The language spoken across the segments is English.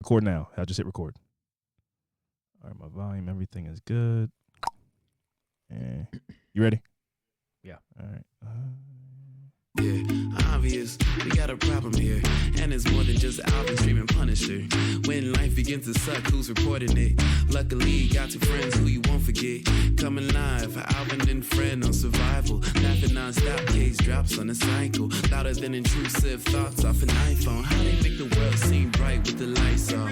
record now. I'll just hit record. All right, my volume, everything is good. And you ready? Yeah. All right. Yeah, obvious, we got a problem here. And it's more than just Alvin streaming Punisher. When life begins to suck, who's reporting it? Luckily, you got two friends who you won't forget. Coming live, Alvin and friend on survival. Laughing non-stop, case drops on a cycle. Louder than intrusive thoughts off an iPhone. How they make the world seem bright with the lights off?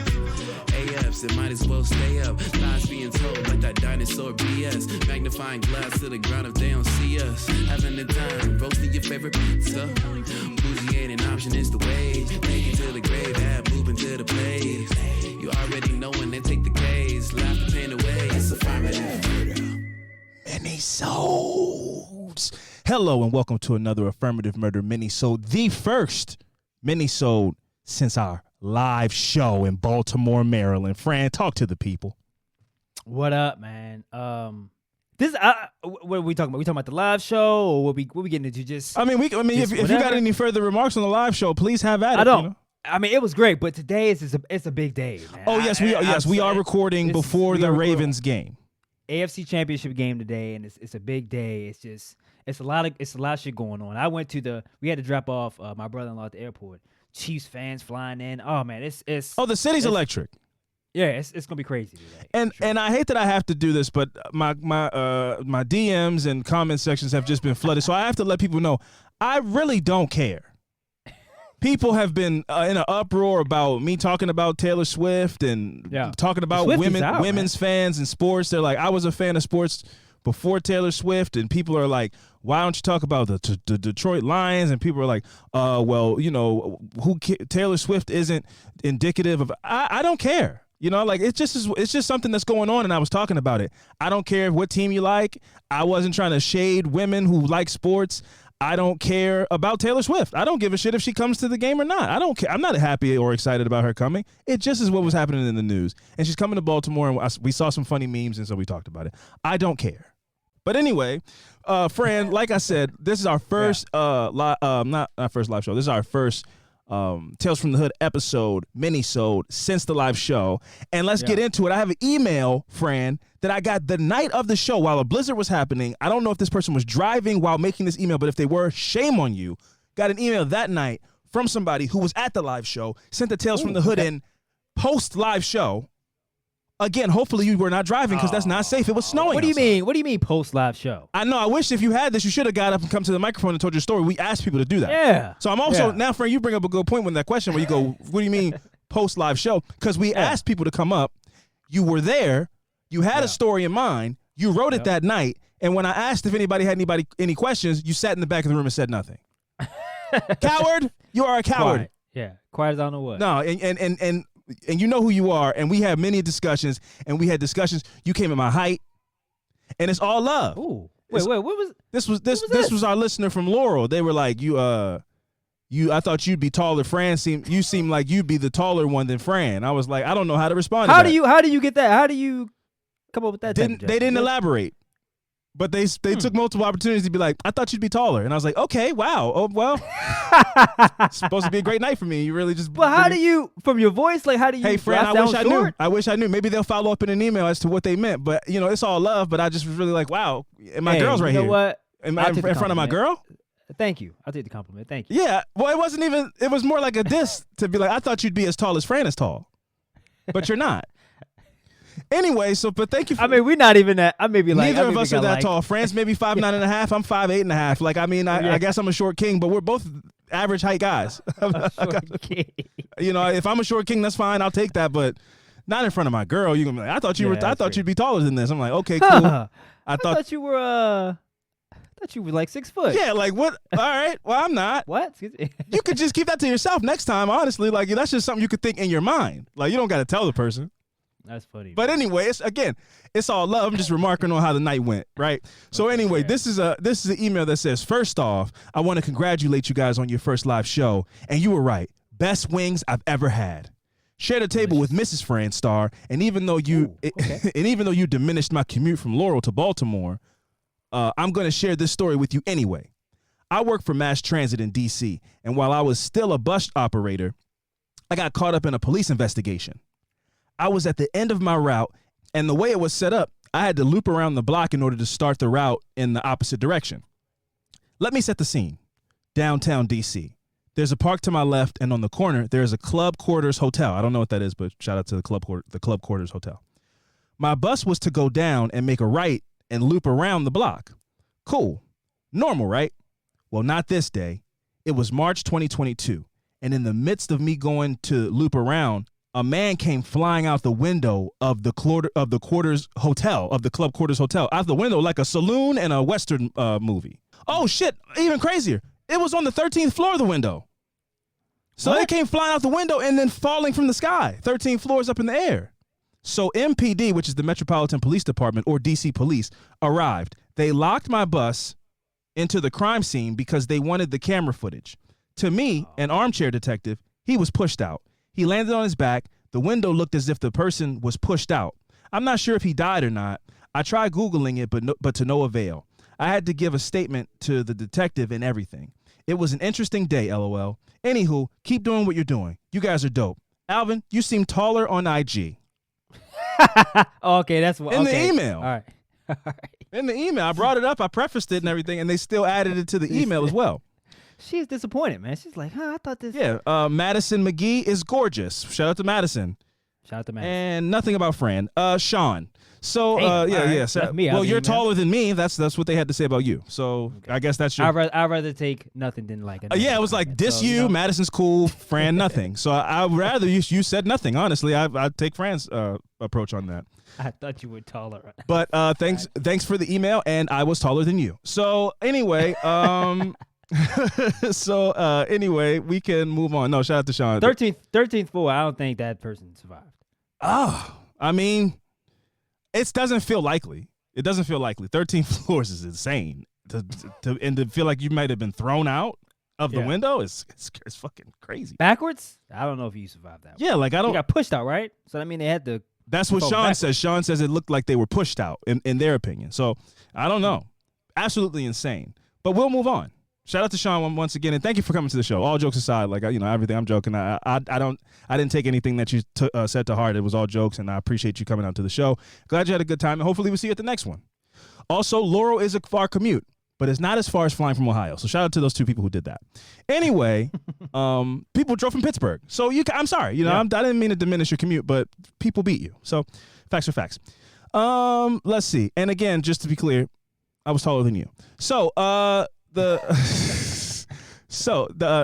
AFs, it might as well stay up. Lies being told like that dinosaur BS. Magnifying glass to the ground if they don't see us. Having the time, roasting your favorite pizza. Bougie ain't an option, it's the wage. Take it to the grave, add moving to the place. You already know when they take the case. Laugh the pain away, it's affirmative murder. Mini-sodes. Hello and welcome to another Affirmative Murder mini-sode. The first mini-sode since our live show in Baltimore, Maryland. Fran, talk to the people. What up, man? What are we talking about? We talking about the live show, or what we getting into? Just If you got any further remarks on the live show, please have at it. I don't. You know? I mean, it was great, but today it's a big day, man. Oh yes, we are recording before the Ravens game. AFC Championship game today, and it's a big day. It's a lot of shit going on. We had to drop off my brother-in-law at the airport. Chiefs fans flying in. Oh man, the city's electric. Yeah, it's gonna be crazy today. And I hate that I have to do this, but my DMs and comment sections have just been flooded, so I have to let people know I really don't care. People have been in an uproar about me talking about Taylor Swift and talking about women's fans and sports. They're like, I was a fan of sports before Taylor Swift, and people are like, why don't you talk about the Detroit Lions? And people are like, well, you know, Taylor Swift isn't indicative of. I don't care. You know, like it's just something that's going on, and I was talking about it. I don't care what team you like. I wasn't trying to shade women who like sports. I don't care about Taylor Swift. I don't give a shit if she comes to the game or not. I don't care. I'm not happy or excited about her coming. It just is what was happening in the news. And she's coming to Baltimore, and we saw some funny memes, and so we talked about it. I don't care. But anyway, Fran, like I said, this is our first not first live show. This is our first Tales from the Hood episode, mini-sode, since the live show. And let's get into it. I have an email, Fran, that I got the night of the show while a blizzard was happening. I don't know if this person was driving while making this email, but if they were, shame on you. Got an email that night from somebody who was at the live show, sent the Tales from the Hood in post-live show. Again, hopefully you were not driving because that's not safe. It was snowing. What do you mean? What do you mean post live show? I know. I wish if you had this, you should have got up and come to the microphone and told your story. We asked people to do that. Yeah. So I'm also now, Fran, you bring up a good point with that question where you go, "What do you mean post live show?" Because we asked people to come up. You were there. You had a story in mind. You wrote it that night. And when I asked if anybody had any questions, you sat in the back of the room and said nothing. Coward! You are a coward. Quiet. Yeah. Quiet as I don't know what. No, and you know who you are, and we had many discussions, and we had discussions. You came at my height, and it's all love. Ooh, wait, what was this? This was our listener from Laurel. They were like, I thought you'd be taller. Fran you seem like you'd be the taller one than Fran. I was like, I don't know how to respond. How do you get that? How do you come up with that? They didn't elaborate. But they took multiple opportunities to be like, I thought you'd be taller. And I was like, okay, wow. Oh, well, it's supposed to be a great night for me. You really just. But how do you, from your voice, like, how do you. Hey, Fran, I wish I knew. Maybe they'll follow up in an email as to what they meant. But, you know, it's all love. But I just was really like, wow. And my girl's right here. You know what? Am I in front of my girl? Thank you. I'll take the compliment. Thank you. Yeah. Well, it was more like a diss to be like, I thought you'd be as tall as Fran is tall. But you're not. Anyway, but thank you. I mean, we're not even that. Neither of us are that tall. Fran's maybe 5'9.5". I'm 5'8.5". Like, I mean, I guess I'm a short king, but we're both average height guys. You know, if I'm a short king, that's fine. I'll take that, but not in front of my girl. You're gonna be like, I thought you'd be taller than this. I'm like, okay, cool. I thought you were like 6 foot. Yeah, like what? All right. Well, I'm not. What? You could just keep that to yourself next time. Honestly, like that's just something you could think in your mind. Like you don't got to tell the person. That's funny. But anyway, it's all love. I'm just remarking on how the night went, right? So anyway, this is an email that says, first off, I want to congratulate you guys on your first live show. And you were right. Best wings I've ever had. Shared a table with Mrs. Fran Starr, and even though you diminished my commute from Laurel to Baltimore, I'm going to share this story with you anyway. I work for mass transit in D.C., and while I was still a bus operator, I got caught up in a police investigation. I was at the end of my route, and the way it was set up, I had to loop around the block in order to start the route in the opposite direction. Let me set the scene. Downtown DC. There's a park to my left, and on the corner, there's a Club Quarters Hotel. I don't know what that is, but shout out to the Club Quarters Hotel. My bus was to go down and make a right and loop around the block. Cool. Normal, right? Well, not this day. It was March 2022, and in the midst of me going to loop around, a man came flying out the window of the Quarters Hotel, of the Club Quarters Hotel, out the window like a saloon in a Western movie. Oh, shit. Even crazier. It was on the 13th floor of the window. So It came flying out the window and then falling from the sky, 13 floors up in the air. So MPD, which is the Metropolitan Police Department, or DC Police, arrived. They locked my bus into the crime scene because they wanted the camera footage. To me, an armchair detective, he was pushed out. He landed on his back. The window looked as if the person was pushed out. I'm not sure if he died or not. I tried Googling it, but to no avail. I had to give a statement to the detective and everything. It was an interesting day, LOL. Anywho, keep doing what you're doing. You guys are dope. Alvin, you seem taller on IG. Okay, that's what. In the email. All right. In the email. I brought it up. I prefaced it and everything, and they still added it to the email as well. She's disappointed, man. She's like, I thought this. Yeah, Madison McGee is gorgeous. Shout out to Madison. Shout out to Madison. And nothing about Fran. Sean. So, Damn, yeah. Left me out well, the you're email. taller than me. That's what they had to say about you. So Okay. I guess that's your. I'd rather take nothing than like. Yeah, it was like diss so, you. Madison's cool. Fran, nothing. So I'd rather you said nothing. Honestly, I'd take Fran's approach on that. I thought you were taller. But thanks for the email, and I was taller than you. So anyway, anyway, we can move on. No, shout out to Sean. 13th floor. I don't think that person survived. Oh, I mean, it doesn't feel likely. It doesn't feel likely. 13 floors is insane. To feel like you might have been thrown out of the window is it's fucking crazy. Backwards? I don't know if you survived that. Yeah, like I don't. You got pushed out, right? So I mean, they had to. That's what go Sean backwards. says. Sean says it looked like they were pushed out in their opinion. So I don't know. Absolutely insane. But we'll move on. Shout out to Sean once again, and thank you for coming to the show. All jokes aside, like everything, I'm joking. I didn't take anything that you said to heart. It was all jokes, and I appreciate you coming out to the show. Glad you had a good time, and hopefully we'll see you at the next one. Also, Laurel is a far commute, but it's not as far as flying from Ohio. So shout out to those two people who did that. Anyway, people drove from Pittsburgh, so I'm sorry. I didn't mean to diminish your commute, but people beat you. So facts are facts. Let's see. And again, just to be clear, I was taller than you. So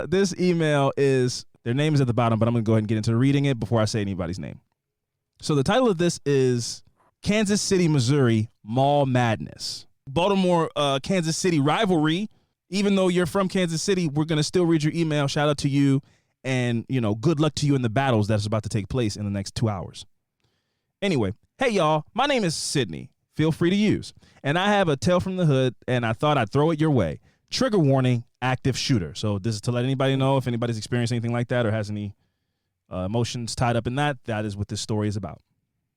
this email is, their name is at the bottom, but I'm going to go ahead and get into reading it before I say anybody's name. So the title of this is Kansas City, Missouri Mall Madness. Baltimore, Kansas City rivalry. Even though you're from Kansas City, we're going to still read your email. Shout out to you, and good luck to you in the battles that's about to take place in the next 2 hours. Anyway, hey y'all, my name is Sydney. Feel free to use. And I have a tale from the hood, and I thought I'd throw it your way. Trigger warning, active shooter. So this is to let anybody know if anybody's experienced anything like that or has any emotions tied up in that. That is what this story is about.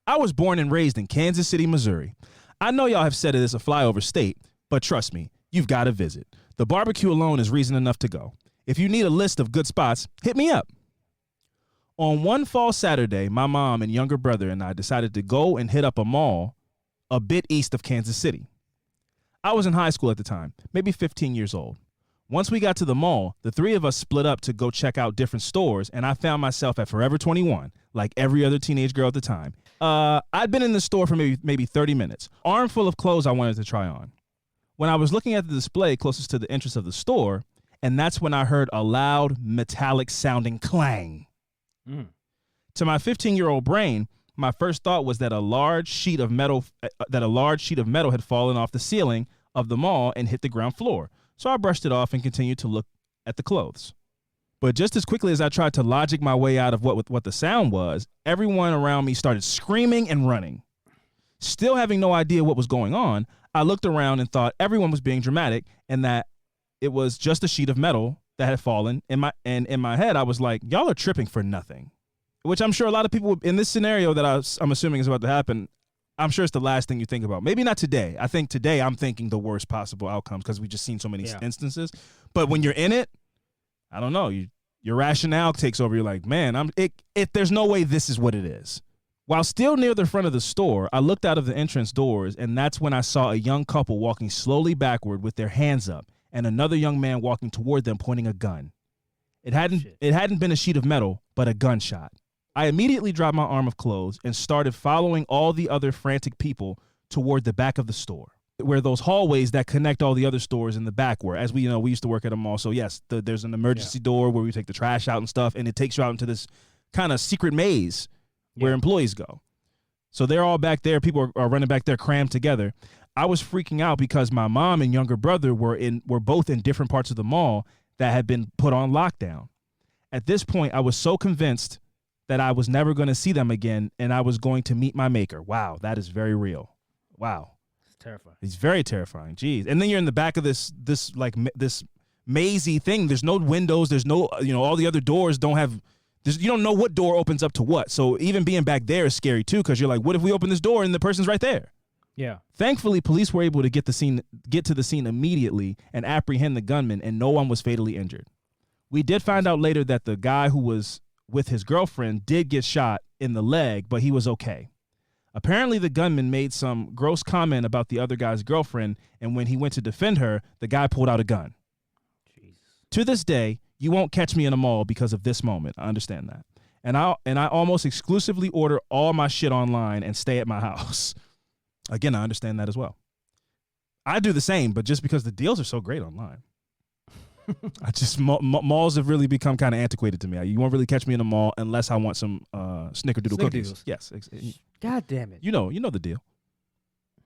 I was born and raised in Kansas City, Missouri. I know y'all have said it is a flyover state, but trust me, you've got to visit. The barbecue alone is reason enough to go. If you need a list of good spots, hit me up. On one fall Saturday, my mom and younger brother and I decided to go and hit up a mall a bit east of Kansas City. I was in high school at the time, maybe 15 years old. Once we got to the mall, the three of us split up to go check out different stores, and I found myself at Forever 21, like every other teenage girl at the time. I'd been in the store for maybe 30 minutes, armful of clothes I wanted to try on. When I was looking at the display closest to the entrance of the store, and that's when I heard a loud, metallic-sounding clang. To my 15-year-old brain, my first thought was that a large sheet of metal had fallen off the ceiling of the mall and hit the ground floor. So I brushed it off and continued to look at the clothes. But just as quickly as I tried to logic my way out of what the sound was, everyone around me started screaming and running. Still having no idea what was going on, I looked around and thought everyone was being dramatic and that it was just a sheet of metal that had fallen. In my head, I was like, y'all are tripping for nothing. Which I'm sure a lot of people in this scenario that I'm assuming is about to happen, I'm sure it's the last thing you think about. Maybe not today. I think today I'm thinking the worst possible outcomes because we've just seen so many instances. But when you're in it, I don't know. Your rationale takes over. You're like, man, there's no way this is what it is. While still near the front of the store, I looked out of the entrance doors, and that's when I saw a young couple walking slowly backward with their hands up, and another young man walking toward them pointing a gun. It hadn't been a sheet of metal, but a gunshot. I immediately dropped my arm of clothes and started following all the other frantic people toward the back of the store, where those hallways that connect all the other stores in the back were. As we know, we used to work at a mall, so yes, there's an emergency door where we take the trash out and stuff, and it takes you out into this kind of secret maze where employees go. So they're all back there. People are running back there crammed together. I was freaking out because my mom and younger brother were both in different parts of the mall that had been put on lockdown. At this point, I was so convinced that I was never going to see them again, and I was going to meet my maker. Wow, that is very real. Wow. It's terrifying. It's very terrifying. Jeez. And then you're in the back of this mazy thing. There's no windows. There's no, all the other doors don't have, you don't know what door opens up to what. So even being back there is scary too, because you're like, what if we open this door and the person's right there? Yeah. Thankfully, police were able to get to the scene immediately and apprehend the gunman, and no one was fatally injured. We did find out later that the guy who was with his girlfriend did get shot in the leg, but he was okay. Apparently, the gunman made some gross comment about the other guy's girlfriend, and when he went to defend her, the guy pulled out a gun. Jesus. To this day, you won't catch me in a mall because of this moment. I understand that. And I almost exclusively order all my shit online and stay at my house. Again, I understand that as well. I do the same, but just because the deals are so great online. Malls have really become kind of antiquated to me. You won't really catch me in a mall unless I want some snickerdoodle cookies. Yes. God damn it. You know the deal.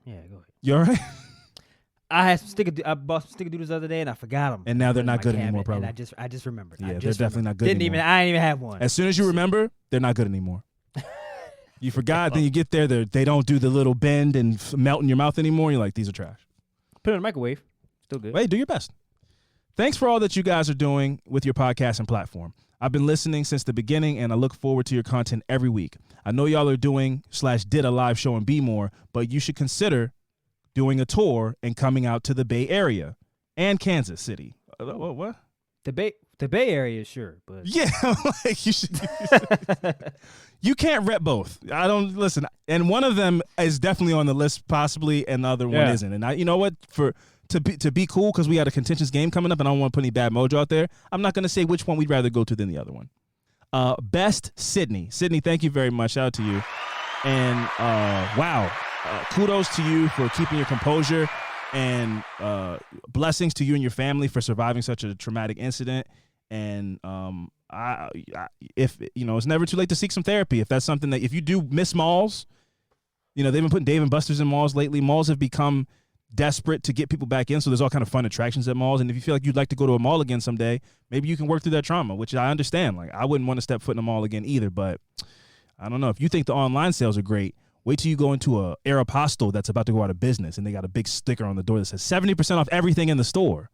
Yeah, go ahead. You all right? I bought some snickerdoodles the other day and I forgot them. And now they're not good anymore, probably. And I just remembered. Yeah, they're definitely not good anymore. I didn't even have one. As soon as you remember, they're not good anymore. You forgot, then you get there, they don't do the little bend and melt in your mouth anymore. You're like, these are trash. Put it in the microwave. Still good. Hey, do your best. Thanks for all that you guys are doing with your podcast and platform. I've been listening since the beginning, and I look forward to your content every week. I know y'all are did a live show in B-More, but you should consider doing a tour and coming out to the Bay Area and Kansas City. What? The Bay Area, sure, but yeah, like you should. You can't rep both. I don't listen, and one of them is definitely on the list, possibly, and the other one isn't. And you know what? To be cool, because we got a contentious game coming up, and I don't want to put any bad mojo out there. I'm not going to say which one we'd rather go to than the other one. Best Sydney. Sydney, thank you very much. Shout out to you. And wow, kudos to you for keeping your composure, and blessings to you and your family for surviving such a traumatic incident. And if it's never too late to seek some therapy. If that's something that, if you do miss malls, they've been putting Dave & Buster's in malls lately. Malls have become desperate to get people back in, so there's all kind of fun attractions at malls. And if you feel like you'd like to go to a mall again someday, maybe you can work through that trauma, which I understand. Like, I wouldn't want to step foot in a mall again either, but I don't know. If you think the online sales are great, wait till you go into a Aeropostale that's about to go out of business, and they got a big sticker on the door that says 70% off everything in the store.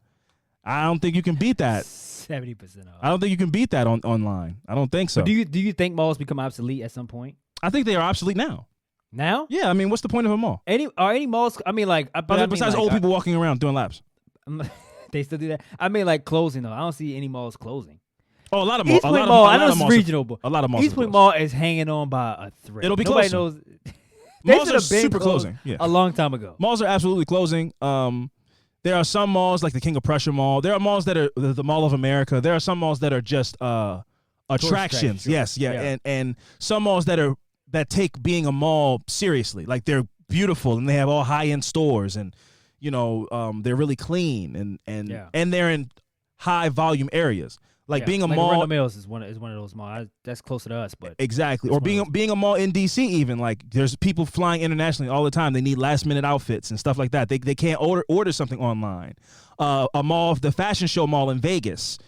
I don't think you can beat that. 70% off. I don't think you can beat that online. I don't think so. But do you think malls become obsolete at some point? I think they are obsolete now. Now? Yeah, I mean, what's the point of a mall? Are any malls? I mean, like, besides old people walking around doing laps. They still do that. I mean, like, closing though. I don't see any malls closing. Oh, a lot of malls. East Point Mall. I know it's regional, but a lot of malls. East Point Mall is hanging on by a thread. It'll be Nobody closing. knows. Malls are super closing. Yeah. A long time ago. Malls are absolutely closing. There are some malls like the King of Prussia Mall. There are malls that are the Mall of America. There are some malls that are just attractions. Sure. Yes, yeah. And some malls that take being a mall seriously. Like, they're beautiful and they have all high-end stores, and they're really clean and they're in high volume areas. Like being a mall, Arundel Mills is one of those malls. That's closer to us, but exactly. Or being a mall in DC, even, like, there's people flying internationally all the time. They need last minute outfits and stuff like that. They can't order something online. A mall, the Fashion Show Mall in Vegas.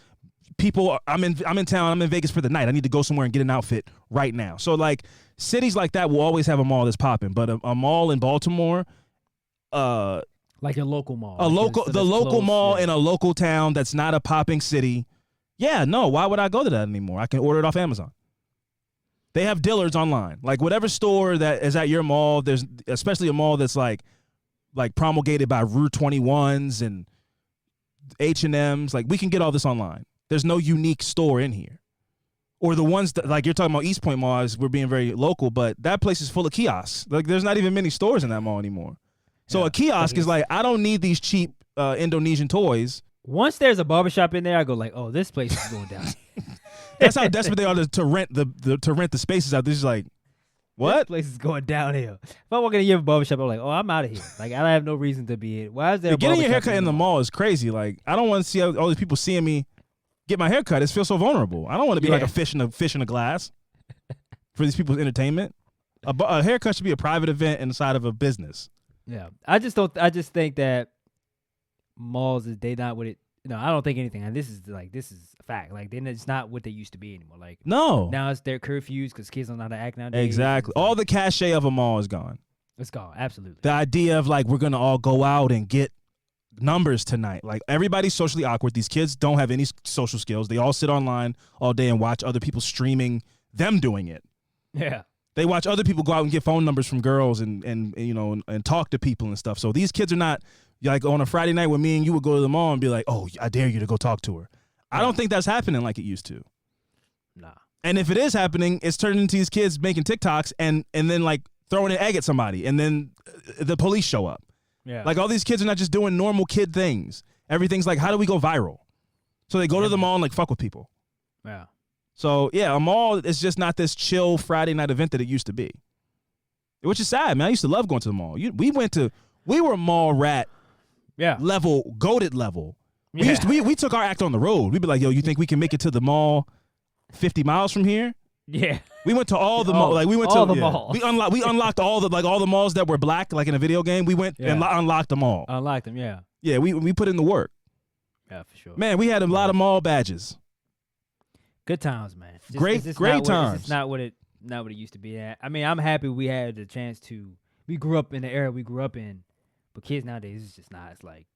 People, I'm in town. I'm in Vegas for the night. I need to go somewhere and get an outfit right now. So, like, cities like that will always have a mall that's popping. But a mall in Baltimore, like a local mall, the local mall in a local town that's not a popping city. Yeah, no, why would I go to that anymore? I can order it off Amazon. They have Dillard's online. Like, whatever store that is at your mall, there's especially a mall that's like promulgated by Rue 21s and H&M's. Like, we can get all this online. There's no unique store in here. Or the ones that, like you're talking about East Point Mall, we're being very local, but that place is full of kiosks. Like there's not even many stores in that mall anymore. So a kiosk is like, I don't need these cheap Indonesian toys. Once there's a barbershop in there, I go like, oh, this place is going down. That's how desperate they are to rent the spaces out. This is like, what? This place is going downhill. If I walk in a barbershop, I'm like, oh, I'm out of here. Like I have no reason to be in. Why is there a getting your barbershop haircut in the mall is crazy. Like I don't want to see all these people seeing me get my haircut. It feels so vulnerable. I don't want to be like a fish in a glass for these people's entertainment. A haircut should be a private event inside of a business. Yeah, I just think that malls they not what it. No, I don't think anything. And this is a fact. Like it's not what they used to be anymore. Like no, now it's their curfews because kids don't know how to act nowadays. Exactly. All the cachet of a mall is gone. It's gone. Absolutely. The idea of like we're gonna all go out and get numbers tonight. Like everybody's socially awkward. These kids don't have any social skills. They all sit online all day and watch other people streaming them doing it. Yeah. They watch other people go out and get phone numbers from girls and you know and talk to people and stuff. So these kids are not like on a Friday night when me and you would go to the mall and be like, "Oh, I dare you to go talk to her." I don't think that's happening like it used to. Nah. And if it is happening, it's turning into these kids making TikToks and then like throwing an egg at somebody and then the police show up. Yeah. Like all these kids are not just doing normal kid things. Everything's like, how do we go viral? So they go to the mall and like fuck with people. Yeah. So yeah, a mall is just not this chill Friday night event that it used to be. Which is sad, man. I used to love going to the mall. We were mall rat level, goated level. We took our act on the road. We'd be like, yo, you think we can make it to the mall 50 miles from here? Yeah. We went to all the malls. Like we went to all the malls. We unlocked all the malls that were black, like in a video game. We went and unlocked them all. Unlocked them, yeah. Yeah, we put in the work. Yeah, for sure. Man, we had a lot of mall badges. Good times, man. Great times. It's not what it used to be at. I mean, I'm happy we had the chance to. We grew up in the era we grew up in, but kids nowadays it's just not. It's like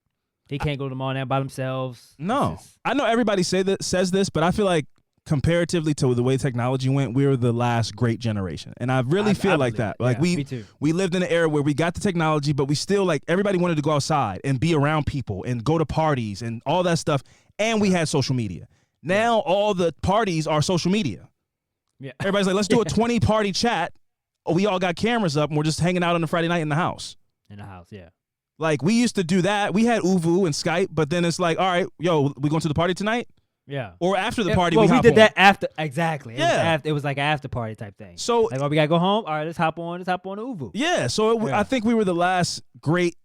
they can't go to the mall now by themselves. No, I know everybody says this, but I feel like comparatively to the way technology went, we were the last great generation, and I really feel like that. Like me too. We lived in an era where we got the technology, but we still like everybody wanted to go outside and be around people and go to parties and all that stuff, and we had social media. Now all the parties are social media. Yeah. Everybody's like, let's do a 20-party chat. We all got cameras up and we're just hanging out on a Friday night in the house. In the house, yeah. Like we used to do that. We had Uvu and Skype, but then it's like, all right, yo, we going to the party tonight? Yeah. Or after the party, we hop did on. that after. Exactly. Yeah. It was like an after party type thing. So like, we gotta go home. All right, let's hop on the Uvu. Yeah. So I think we were the last great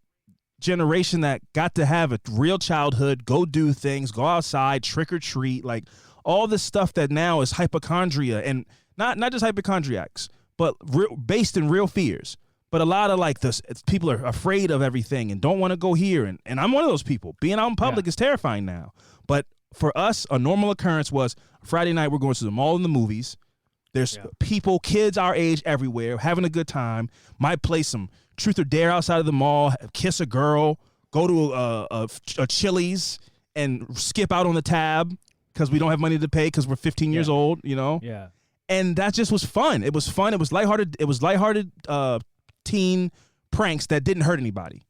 generation that got to have a real childhood, go do things, go outside, trick or treat, like all this stuff that now is hypochondria and not just hypochondriacs, but based in real fears. But a lot of like this, people are afraid of everything and don't want to go here. And I'm one of those people. Being out in public is terrifying now. But for us, a normal occurrence was Friday night, we're going to the mall and the movies. There's people, kids our age everywhere, having a good time. Might play some truth or dare outside of the mall, kiss a girl, go to a Chili's and skip out on the tab because we don't have money to pay because we're 15 years old, you know? Yeah. And that just was fun. It was fun. It was lighthearted. It was lighthearted teen pranks that didn't hurt anybody.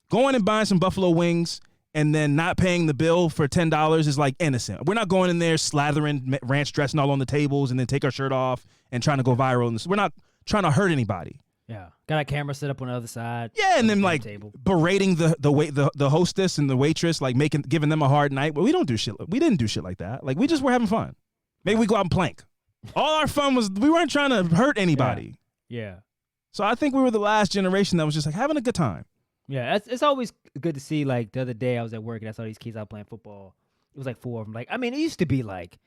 Going and buying some buffalo wings and then not paying the bill for $10 is like innocent. We're not going in there slathering ranch dressing all on the tables and then take our shirt off and trying to go viral. We're not trying to hurt anybody. Yeah, got a camera set up on the other side. Yeah, and then like berating the hostess and the waitress, like giving them a hard night. But we don't do shit. We didn't do shit like that. Like we just were having fun. Maybe we go out and plank. All our fun was we weren't trying to hurt anybody. Yeah. So I think we were the last generation that was just like having a good time. Yeah, it's always good to see. Like the other day, I was at work and I saw these kids out playing football. It was like 4 of them. Like, I mean, it used to be like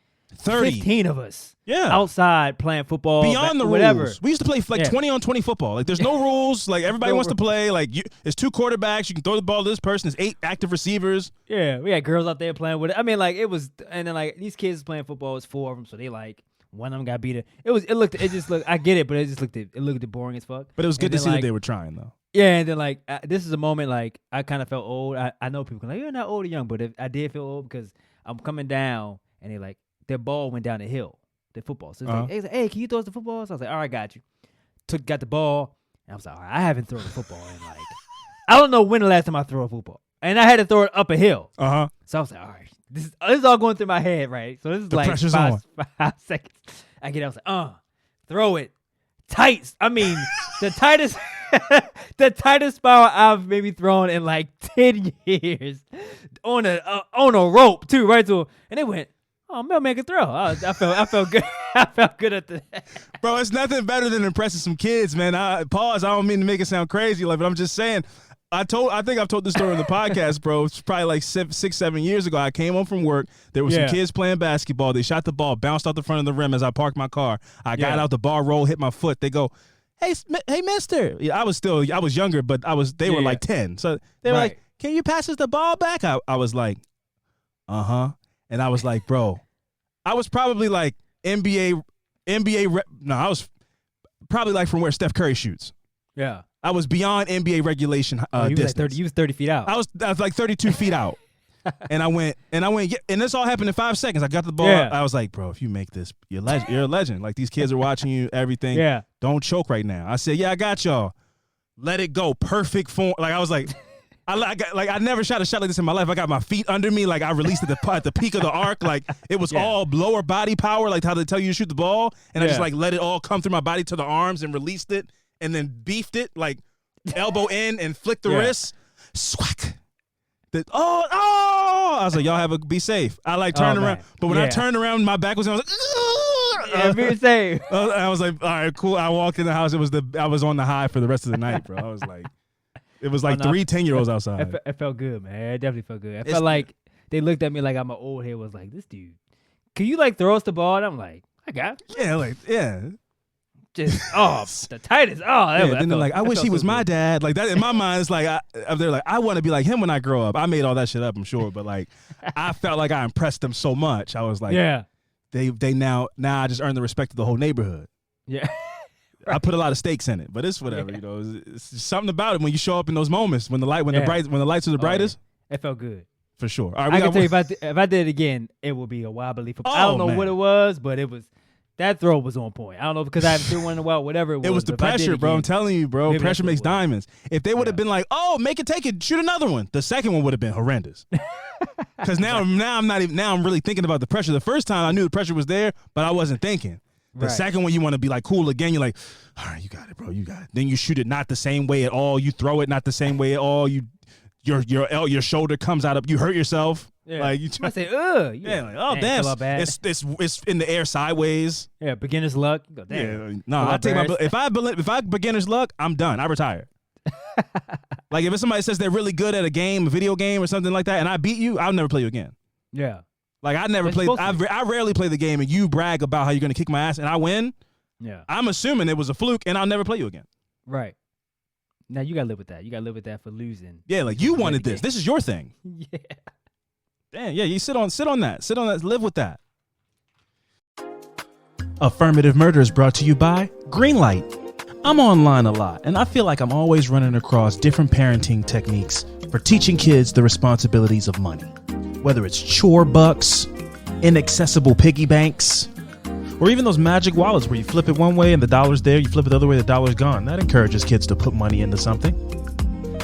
15 of us. Yeah. Outside playing football. Beyond the whatever. rules. We used to play like 20 on 20 football. Like there's no rules. Like everybody wants to play. Like there's 2 quarterbacks. You can throw the ball to this person. There's 8 active receivers. Yeah, we had girls out there playing with it. I mean, like it was, and then like these kids playing football. It was 4 of them, so they like one of them got beat. It just looked. I get it, but it looked boring as fuck. But it was good to see that they were trying though. Yeah, and then like this is a moment like I kind of felt old. I know people like you're not old or young, but I did feel old because I'm coming down and they like their ball went down the hill, the football. So it's like, hey, can you throw us the football? So I was like, all right, got you. Got the ball, and I was like, all right, I haven't thrown a football in like I don't know when the last time I threw a football, and I had to throw it up a hill. So I was like, all right, This is all going through my head, right? So this is The like pressure's 5 seconds. I get out, I was like, throw it. Tight. I mean, the tightest the tightest spiral I've maybe thrown in like 10 years. On a rope too, right? So, and they went, oh, Mailman can throw. I felt good. I felt good at the Bro, it's nothing better than impressing some kids, man. I don't mean to make it sound crazy, like, but I'm just saying. I think I've told this story on the podcast, bro. It's probably like 6-7 years ago. I came home from work. There were some kids playing basketball. They shot the ball, bounced out the front of the rim as I parked my car. I got out, the ball roll, hit my foot. They go, hey, mister. Yeah, I was younger, but they were like 10. So they were like, can you pass us the ball back? I was like, uh-huh. And I was like, bro, I was probably like I was probably like from where Steph Curry shoots. Yeah. I was beyond NBA regulation distance. You was 30 feet out. I was like 32 feet out. And I went, yeah, and this all happened in 5 seconds. I got the ball. Yeah. I was like, bro, if you make this, you're a legend. Like, these kids are watching you, everything. Yeah. Don't choke right now. I said, yeah, I got y'all. Let it go. Perfect form. Like, I was like, I never shot a shot like this in my life. I got my feet under me. Like, I released it at the peak of the arc. Like, it was all lower body power, like how they tell you to shoot the ball. And I just like let it all come through my body to the arms and released it and then beefed it, like elbow in and flicked the wrist. Swack. I was like, y'all be safe. I like turned around. But when I turned around, my back was, I was like, be safe. I was like, all right, cool. I walked in the house. I was on the high for the rest of the night, bro. I was like, it was like 3 10-year-olds outside. It felt good, man. It definitely felt good. I felt like they looked at me like I'm an old head. Was like, this dude, can you like throw us the ball? And I'm like, I got it. Yeah. Just the tightest. Then they're like, I wish he was my dad. Like that in my mind, it's like they're like, I want to be like him when I grow up. I made all that shit up, I'm sure, but like I felt like I impressed them so much. I was like, they now I just earned the respect of the whole neighborhood. Yeah. I put a lot of stakes in it, but it's whatever, you know. It's just something about it when you show up in those moments when the lights are the brightest. It felt good for sure. All right, I can tell you if I did it again, it would be a wobbly. I don't know what it was, but it was. That throw was on point. I don't know because I haven't threw one in a while. Whatever it was. It was the pressure, bro. I'm telling you, bro. Pressure makes diamonds. If they would have been like, "Oh, make it, take it, shoot another one," the second one would have been horrendous. Because now I'm not even. Now I'm really thinking about the pressure. The first time I knew the pressure was there, but I wasn't thinking. The second one, you want to be like cool again. You're like, all right, you got it, bro. You got it. Then you shoot it not the same way at all. You throw it not the same way at all. Your shoulder comes out up. You hurt yourself. Yeah. Like you I say, like, oh damn, it's in the air sideways. Yeah, beginner's luck. Go, damn. Yeah, no, I take if I beginner's luck, I'm done. I retire. Like if somebody says they're really good at a game, a video game or something like that, and I beat you, I'll never play you again. Yeah. Like I never played. I rarely play the game, and you brag about how you're gonna kick my ass, and I win. Yeah. I'm assuming it was a fluke, and I'll never play you again. Right. Now you gotta live with that. You gotta live with that for losing. Yeah, like you wanted this. This is your thing. Yeah. Damn, yeah, you sit on that, live with that. Affirmative Murder is brought to you by Greenlight. I'm online a lot, and I feel like I'm always running across different parenting techniques for teaching kids the responsibilities of money. Whether it's chore bucks, inaccessible piggy banks, or even those magic wallets where you flip it one way and the dollar's there, you flip it the other way, the dollar's gone. That encourages kids to put money into something.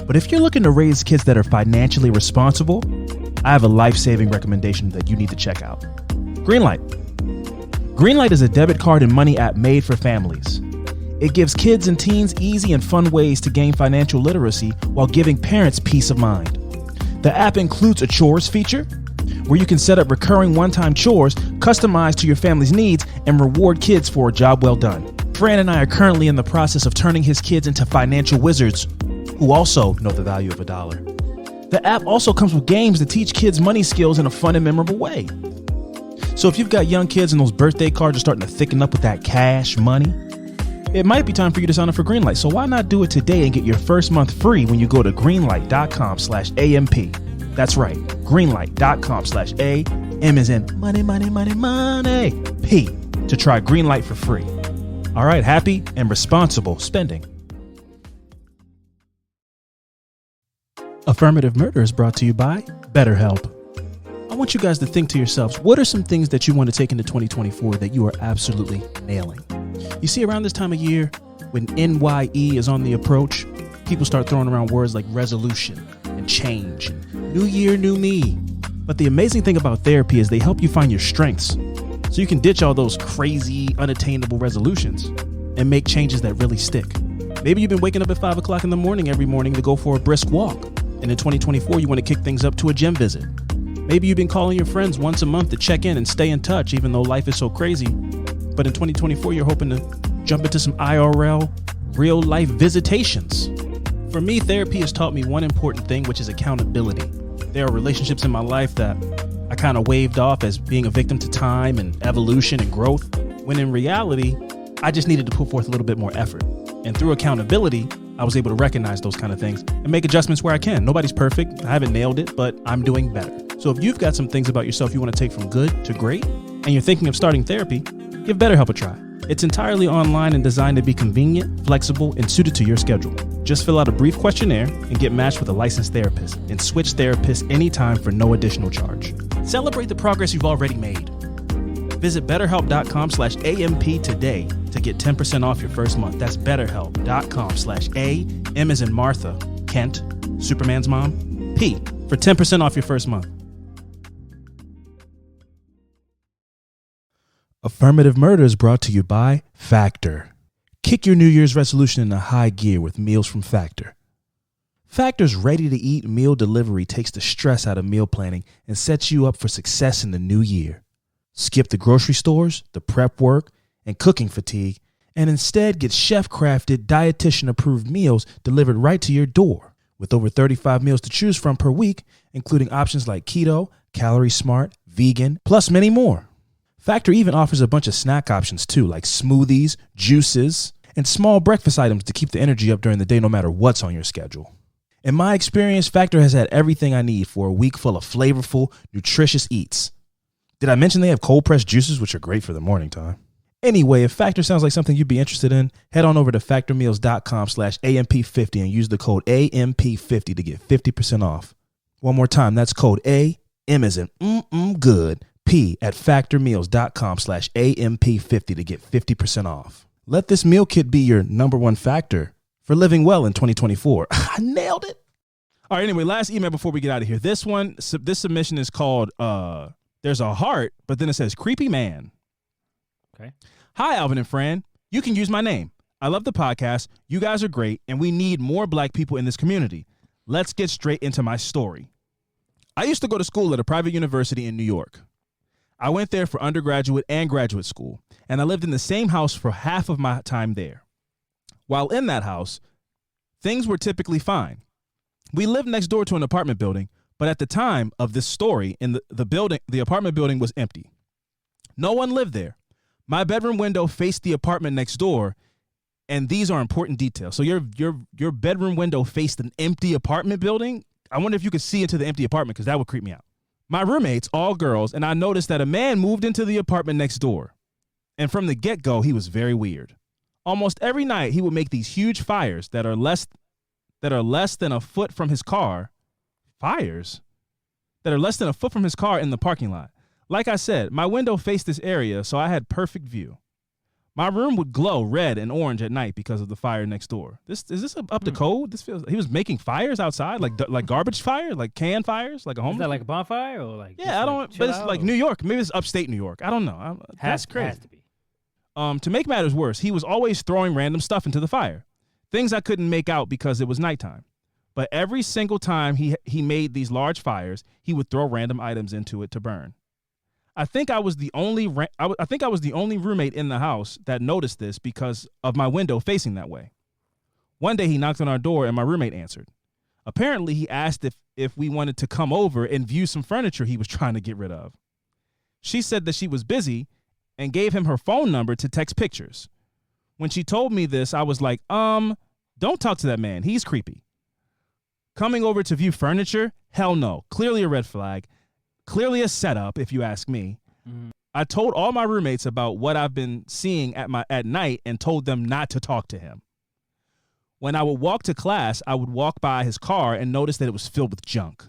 But if you're looking to raise kids that are financially responsible, I have a life-saving recommendation that you need to check out. Greenlight. Greenlight is a debit card and money app made for families. It gives kids and teens easy and fun ways to gain financial literacy while giving parents peace of mind. The app includes a chores feature, where you can set up recurring one-time chores customized to your family's needs and reward kids for a job well done. Fran and I are currently in the process of turning his kids into financial wizards who also know the value of a dollar. The app also comes with games that teach kids money skills in a fun and memorable way. So if you've got young kids and those birthday cards are starting to thicken up with that cash money, it might be time for you to sign up for Greenlight. So why not do it today and get your first month free when you go to greenlight.com/AMP. That's right, greenlight.com/A, M as in money, P, to try Greenlight for free. All right, happy and responsible spending. Affirmative Murder is brought to you by BetterHelp. I want you guys to think to yourselves, what are some things that you want to take into 2024 that you are absolutely nailing? You see, around this time of year, when NYE is on the approach, people start throwing around words like resolution and change and new year, new me. But the amazing thing about therapy is they help you find your strengths, so you can ditch all those crazy, unattainable resolutions and make changes that really stick. Maybe you've been waking up at 5 o'clock in the morning every morning to go for a brisk walk, and in 2024 you want to kick things up to a gym visit. Maybe you've been calling your friends once a month to check in and stay in touch even though life is so crazy, but in 2024 you're hoping to jump into some IRL, real life visitations. For me, therapy has taught me one important thing, which is accountability. There are relationships in my life that I kind of waved off as being a victim to time and evolution and growth, when in reality, I just needed to put forth a little bit more effort. And through accountability, I was able to recognize those kind of things and make adjustments where I can. Nobody's perfect. I haven't nailed it, but I'm doing better. So if you've got some things about yourself you want to take from good to great, and you're thinking of starting therapy, give BetterHelp a try. It's entirely online and designed to be convenient, flexible, and suited to your schedule. Just fill out a brief questionnaire and get matched with a licensed therapist, and switch therapists anytime for no additional charge. Celebrate the progress you've already made. Visit BetterHelp.com/AMP today to get 10% off your first month. That's BetterHelp.com/A, M as in Martha, Kent, Superman's mom, P, for 10% off your first month. Affirmative Murder is brought to you by Factor. Kick your New Year's resolution into high gear with meals from Factor. Factor's ready-to-eat meal delivery takes the stress out of meal planning and sets you up for success in the new year. Skip the grocery stores, the prep work, and cooking fatigue, and instead get chef-crafted, dietitian-approved meals delivered right to your door. With over 35 meals to choose from per week, including options like keto, calorie smart, vegan, plus many more. Factor even offers a bunch of snack options too, like smoothies, juices, and small breakfast items to keep the energy up during the day no matter what's on your schedule. In my experience, Factor has had everything I need for a week full of flavorful, nutritious eats. Did I mention they have cold-pressed juices, which are great for the morning time? Anyway, if Factor sounds like something you'd be interested in, head on over to factormeals.com/AMP50 and use the code AMP50 to get 50% off. One more time, that's code A, M as in good, P at factormeals.com/AMP50 to get 50% off. Let this meal kit be your number one factor for living well in 2024. I nailed it. All right, anyway, last email before we get out of here. This submission is called, there's a heart, but then it says creepy man. Okay. Hi, Alvin and Fran. You can use my name. I love the podcast. You guys are great, and we need more black people in this community. Let's get straight into my story. I used to go to school at a private university in New York. I went there for undergraduate and graduate school, and I lived in the same house for half of my time there. While in that house, things were typically fine. We lived next door to an apartment building, but at the time of this story, in the apartment building was empty. No one lived there. My bedroom window faced the apartment next door, and these are important details. So your bedroom window faced an empty apartment building? I wonder if you could see into the empty apartment, because that would creep me out. My roommates, all girls, and I noticed that a man moved into the apartment next door. And from the get-go, he was very weird. Almost every night, he would make these huge fires that are less than a foot from his car. Fires that are less than a foot from his car in the parking lot. Like I said, my window faced this area, so I had perfect view. My room would glow red and orange at night because of the fire next door. Is this up to code? This feels he was making fires outside, like garbage fire, like can fires, like a homeless. Is that like a bonfire or like? Yeah, I don't. But it's like New York. Maybe it's upstate New York. I don't know. That's crazy. Has to be. To make matters worse, he was always throwing random stuff into the fire, things I couldn't make out because it was nighttime. But every single time he made these large fires, he would throw random items into it to burn. I think I was the only roommate in the house that noticed this because of my window facing that way. One day he knocked on our door and my roommate answered. Apparently he asked if we wanted to come over and view some furniture he was trying to get rid of. She said that she was busy and gave him her phone number to text pictures. When she told me this, I was like, don't talk to that man. He's creepy. Coming over to view furniture? Hell no. Clearly a red flag. Clearly a setup, if you ask me. Mm-hmm. I told all my roommates about what I've been seeing at night and told them not to talk to him. When I would walk to class, I would walk by his car and notice that it was filled with junk.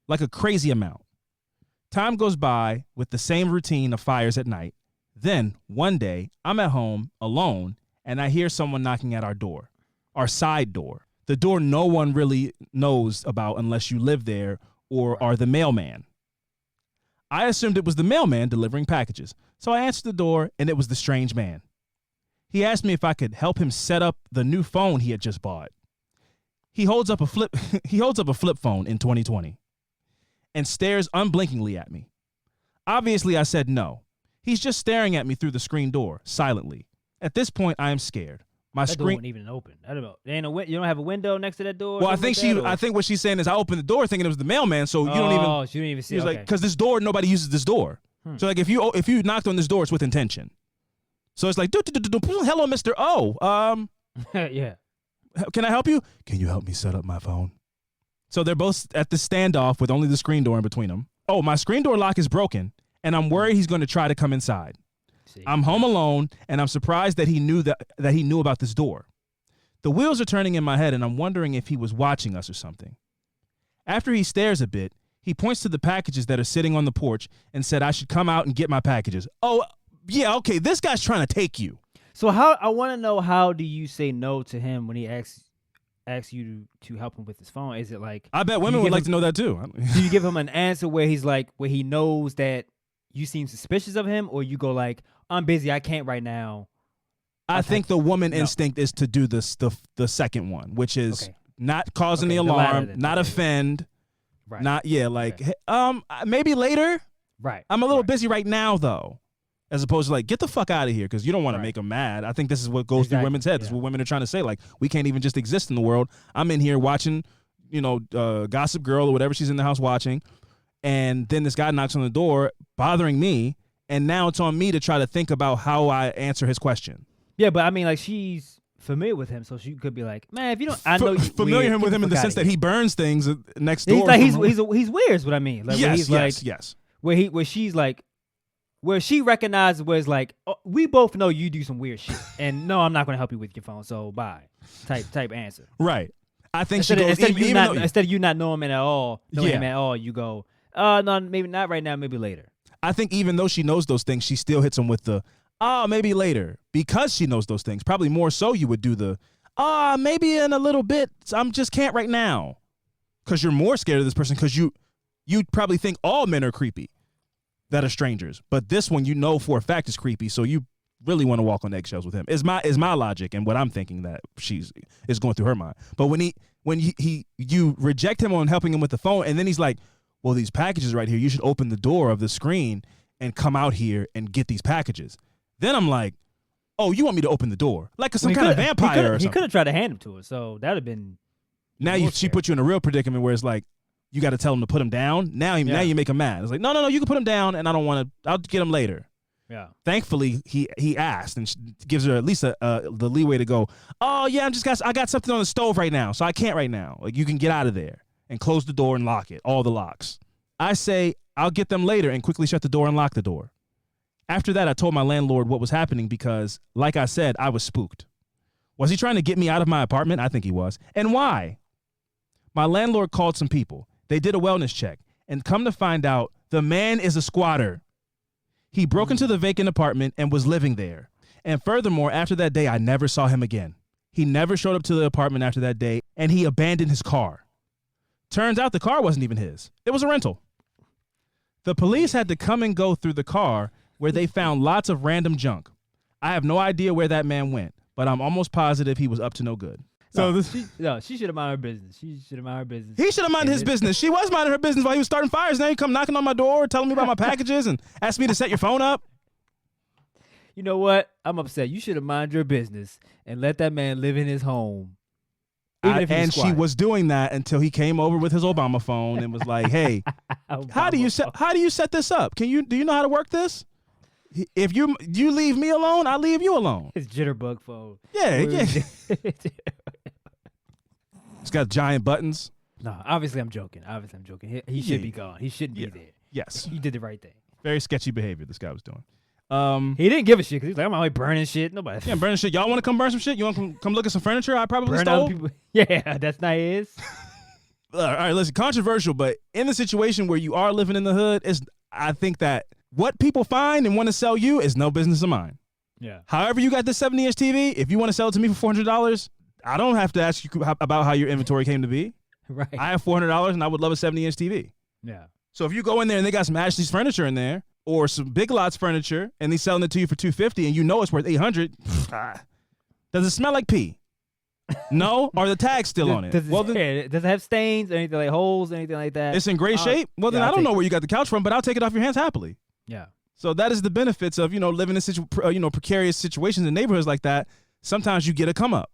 Like a crazy amount. Time goes by with the same routine of fires at night. Then, one day, I'm at home alone and I hear someone knocking at our door, our side door. The door no one really knows about unless you live there or are the mailman. I assumed it was the mailman delivering packages, so I answered the door, and it was the strange man. He asked me if I could help him set up the new phone he had just bought. He holds up a flip phone in 2020 and stares unblinkingly at me. Obviously, I said no. He's just staring at me through the screen door, silently. At this point, I am scared. My That door screen. wasn't even open. I don't know. There ain't you don't have a window next to that door. Well, I think what she's saying is I opened the door thinking it was the mailman, so you don't even. Oh, she didn't even see. He was Okay. like, because this door, nobody uses this door. So like, if you knocked on this door, it's with intention. So it's like, hello, Mr. O. Yeah. Can I help you? Can you help me set up my phone? So they're both at the standoff with only the screen door in between them. Oh, my screen door lock is broken, and I'm worried he's going to try to come inside. See. I'm home alone, and I'm surprised that he knew about this door. The wheels are turning in my head, and I'm wondering if he was watching us or something. After he stares a bit, he points to the packages that are sitting on the porch and said I should come out and get my packages. Oh, yeah, okay, this guy's trying to take you. So I want to know, how do you say no to him when he asks you to help him with his phone? Is it like, I bet women would like to know that too. do you give him an answer where he knows that you seem suspicious of him, or you go like, I'm busy, I can't right now? I think the woman instinct is to do this the second one, which is not causing the alarm, not offend, not maybe later. Right. I'm a little busy right now though, as opposed to like, get the fuck out of here, because you don't want to make them mad. I think this is what goes through women's heads. This is what women are trying to say. Like, we can't even just exist in the world. I'm in here watching, Gossip Girl or whatever she's in the house watching, and then this guy knocks on the door, bothering me, and now it's on me to try to think about how I answer his question. Yeah, but I mean, like, she's familiar with him, so she could be like, man, if you don't, I know you familiar with him in the sense that he burns things next door. He's weird is what I mean. Like, yes. Where she's like, where she recognizes where it's like, oh, we both know you do some weird shit, and no, I'm not going to help you with your phone, so bye. Type answer. Right. I think instead of you not knowing him at all, you go, no, maybe not right now, maybe later. I think even though she knows those things, she still hits him with the, maybe later, because she knows those things. Probably more so you would do the, maybe in a little bit. I'm just can't right now, because you're more scared of this person, because you probably think all men are creepy that are strangers, but this one for a fact is creepy, so you really want to walk on eggshells with him. Is my logic and what I'm thinking that is going through her mind. But when you reject him on helping him with the phone, and then he's like, well, these packages right here, you should open the door of the screen and come out here and get these packages. Then I'm like, oh, you want me to open the door like some kind of vampire or something? He could have tried to hand him to her, so that would have been. Now she put you in a real predicament where it's like, you got to tell him to put him down. Now you make him mad. It's like, no, you can put him down, and I don't want to. I'll get him later. Yeah. Thankfully, he asked, and gives her at least the leeway to go, oh yeah, I got something on the stove right now, so I can't right now. Like, you can get out of there and close the door and lock it, all the locks. I say, I'll get them later, and quickly shut the door and lock the door. After that, I told my landlord what was happening because, like I said, I was spooked. Was he trying to get me out of my apartment? I think he was. And why? My landlord called some people. They did a wellness check, and come to find out, the man is a squatter. He broke into the vacant apartment and was living there. And furthermore, after that day, I never saw him again. He never showed up to the apartment after that day, and he abandoned his car. Turns out the car wasn't even his. It was a rental. The police had to come and go through the car, where they found lots of random junk. I have no idea where that man went, but I'm almost positive he was up to no good. She should have minded her business. She should have minded her business. He should have minded his business. She was minding her business while he was starting fires. Now you come knocking on my door, telling me about my packages, and ask me to set your phone up. You know what? I'm upset. You should have minded your business and let that man live in his home. And she was doing that until he came over with his Obama phone and was like, "Hey, how do you set this up? Do you know how to work this? If you leave me alone, I'll leave you alone." His jitterbug phone. Yeah. It's got giant buttons. No, obviously I'm joking. He should be gone. He shouldn't be there. Yes. He did the right thing. Very sketchy behavior this guy was doing. He didn't give a shit because he's like, I'm out here burning shit. Nobody. Yeah, burning shit. Y'all want to come burn some shit? You want to come look at some furniture I probably stole? Yeah, that's not his. All right, listen, controversial, but in the situation where you are living in the hood, I think that what people find and want to sell you is no business of mine. Yeah. However you got this 70-inch TV, if you want to sell it to me for $400, I don't have to ask you about how your inventory came to be. Right. I have $400 and I would love a 70-inch TV. Yeah. So if you go in there and they got some Ashley's furniture in there or some Big Lots furniture and they selling it to you for $250 and you know it's worth $800, does it smell like pee? No? Or the tag's still on it? Does it have stains or anything like holes, anything like that? It's in great shape? Well, then yeah, I don't know where you got the couch from, but I'll take it off your hands happily. Yeah. So that is the benefits of, living in precarious situations in neighborhoods like that. Sometimes you get a come up.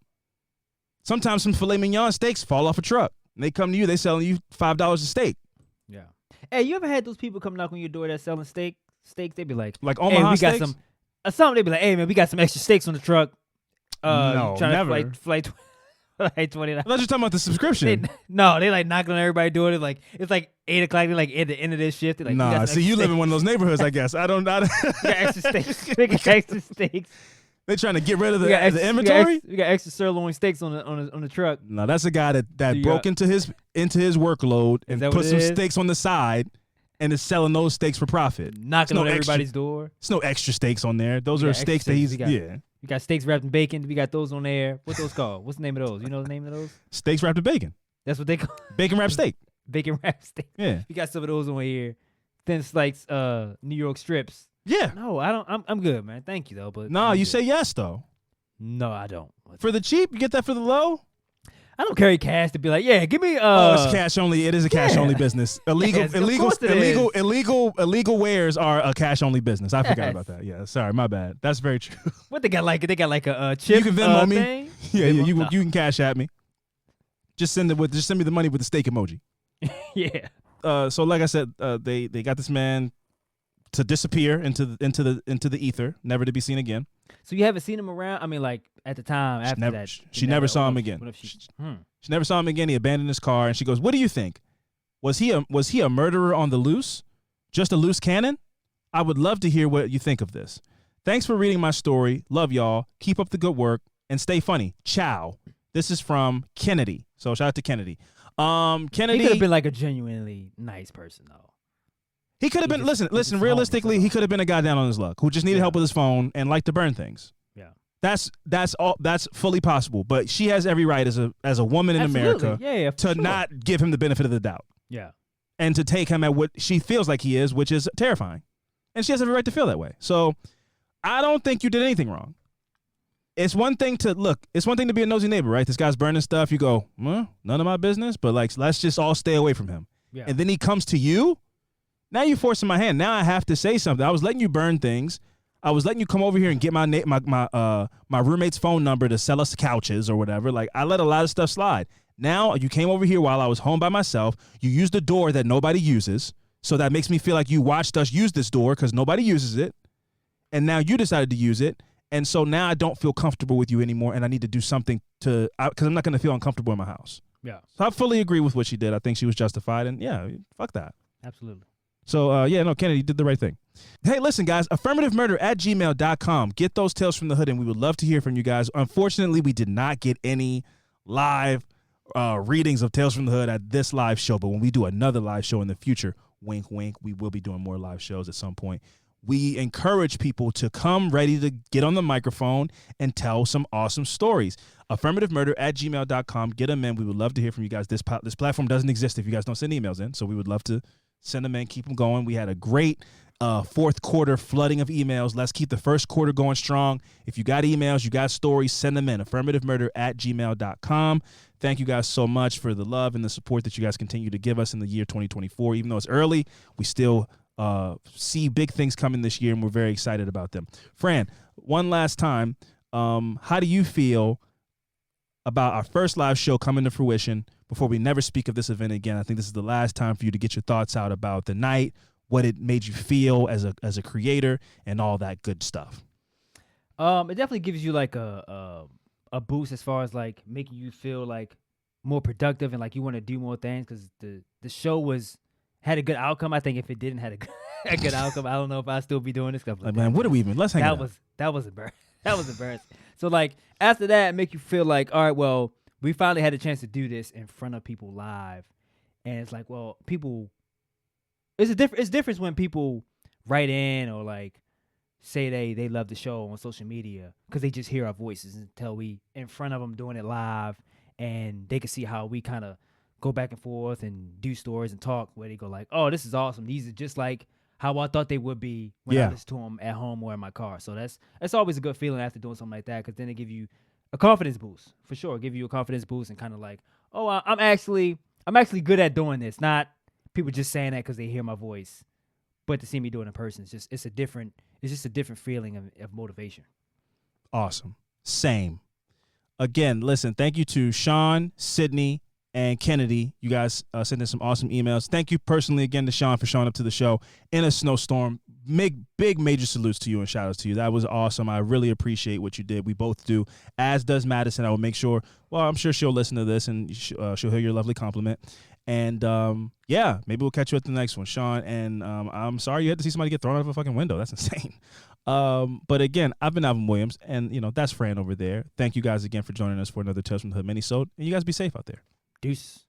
Sometimes some filet mignon steaks fall off a truck. And they come to you, they selling you $5 a steak. Yeah. Hey, you ever had those people come knock on your door that's selling steaks? They be like Omaha hey, we steaks? got some something. They be like, hey man, we got some extra steaks on the truck. No, trying never. To flight like $20. I thought you were talking about the subscription. They like knocking on everybody doing it. Like it's like 8 o'clock. They're like at the end of this shift. Like, nah, see, you live in one of those neighborhoods, I guess. I don't. We got extra steaks. We got extra steaks. They trying to get rid of the inventory. We got extra sirloin steaks on the truck. No, that's a guy that broke into his workload and put some steaks on the side and is selling those steaks for profit. Knocking on everybody's door. There's no extra steaks on there. Those are steaks that he's We got steaks wrapped in bacon. We got those on there. What's those called? What's the name of those? You know the name of those? Steaks wrapped in bacon. That's what they call bacon wrapped steak. Bacon wrapped steak. Yeah. We got some of those on here. Thin slice New York strips. Yeah. No, I don't. I'm good, man. Thank you though, but no, you say yes though. No, I don't. For the cheap, you get that for the low. I don't carry cash to be like, yeah, give me. It's cash only. It is a cash only business. Illegal wares are a cash only business. I forgot about that. Yeah, sorry, my bad. That's very true. What they got like? They got like a chip. You can Venmo me. Thing? Yeah, you can cash at me. Just send me the money with the steak emoji. Yeah. So like I said, they got this man to disappear into the ether, never to be seen again. So you haven't seen him around? I mean, like at the time after that, she never saw him again. She never saw him again. He abandoned his car, and she goes, "What do you think? Was he a murderer on the loose? Just a loose cannon? I would love to hear what you think of this. Thanks for reading my story. Love y'all. Keep up the good work and stay funny. Ciao." This is from Kennedy. So shout out to Kennedy. Kennedy. He could have been like a genuinely nice person though. He could have been. Listen. Realistically, he could have been a guy down on his luck who just needed help with his phone and liked to burn things. Yeah, that's all. That's fully possible. But she has every right as a woman in America, to not give him the benefit of the doubt. Yeah, and to take him at what she feels like he is, which is terrifying, and she has every right to feel that way. So, I don't think you did anything wrong. It's one thing to be a nosy neighbor, right? This guy's burning stuff. You go, well, none of my business. But like, let's just all stay away from him. Yeah. And then he comes to you. Now you're forcing my hand. Now I have to say something. I was letting you burn things. I was letting you come over here and get my roommate's phone number to sell us couches or whatever. Like, I let a lot of stuff slide. Now you came over here while I was home by myself. You used the door that nobody uses. So that makes me feel like you watched us use this door because nobody uses it. And now you decided to use it. And so now I don't feel comfortable with you anymore. And I need to do something because I'm not going to feel uncomfortable in my house. Yeah. So I fully agree with what she did. I think she was justified. And yeah, fuck that. Absolutely. So, Kennedy did the right thing. Hey, listen, guys, affirmativemurder@gmail.com. Get those tales from the hood, and we would love to hear from you guys. Unfortunately, we did not get any live readings of Tales from the Hood at this live show, but when we do another live show in the future, wink, wink, we will be doing more live shows at some point. We encourage people to come ready to get on the microphone and tell some awesome stories. Affirmativemurder@gmail.com. Get them in. We would love to hear from you guys. This platform doesn't exist if you guys don't send emails in, so we would love to send them in, keep them going. We had a great fourth quarter flooding of emails. Let's keep the first quarter going strong. If you got emails, you got stories, send them in. Affirmativemurder@gmail.com. Thank you guys so much for the love and the support that you guys continue to give us in the year 2024. Even though it's early, we still see big things coming this year, and we're very excited about them. Fran, one last time, how do you feel about our first live show coming to fruition before we never speak of this event again? I think this is the last time for you to get your thoughts out about the night, what it made you feel as a creator, and all that good stuff. It definitely gives you like a boost as far as like making you feel like more productive and like you want to do more things because the show had a good outcome. I think if it didn't have a good outcome, I don't know if I'd still be doing this stuff. Like, man, what are we even? Let's hang out. That was embarrassing. That was embarrassing. So like after that, make you feel like, all right, well, we finally had a chance to do this in front of people live, and it's like, well, people. It's different when people write in or like say they love the show on social media because they just hear our voices until we in front of them doing it live, and they can see how we kind of go back and forth and do stories and talk where they go like, oh, this is awesome. These are just like how I thought they would be when I listen to them at home or in my car. So that's always a good feeling after doing something like that, because then it give you a confidence boost for sure. Give you a confidence boost and kind of like, oh, I'm actually good at doing this. Not people just saying that because they hear my voice, but to see me do it in person, it's just a different feeling of motivation. Awesome. Same. Again, listen, thank you to Sean, Sydney, and Kennedy. You guys sent in some awesome emails. Thank you personally again to Sean for showing up to the show in a snowstorm. Big major salutes to you and shout outs to you. That was awesome. I really appreciate what you did. We both do, as does Madison. I will make sure, well, I'm sure she'll listen to this and she'll hear your lovely compliment. And yeah, maybe we'll catch you at the next one, Sean. And I'm sorry you had to see somebody get thrown out of a fucking window. That's insane. But again, I've been Alvin Williams, and that's Fran over there. Thank you guys again for joining us for another Tales from the Hood minisode. And you guys be safe out there. Deuce.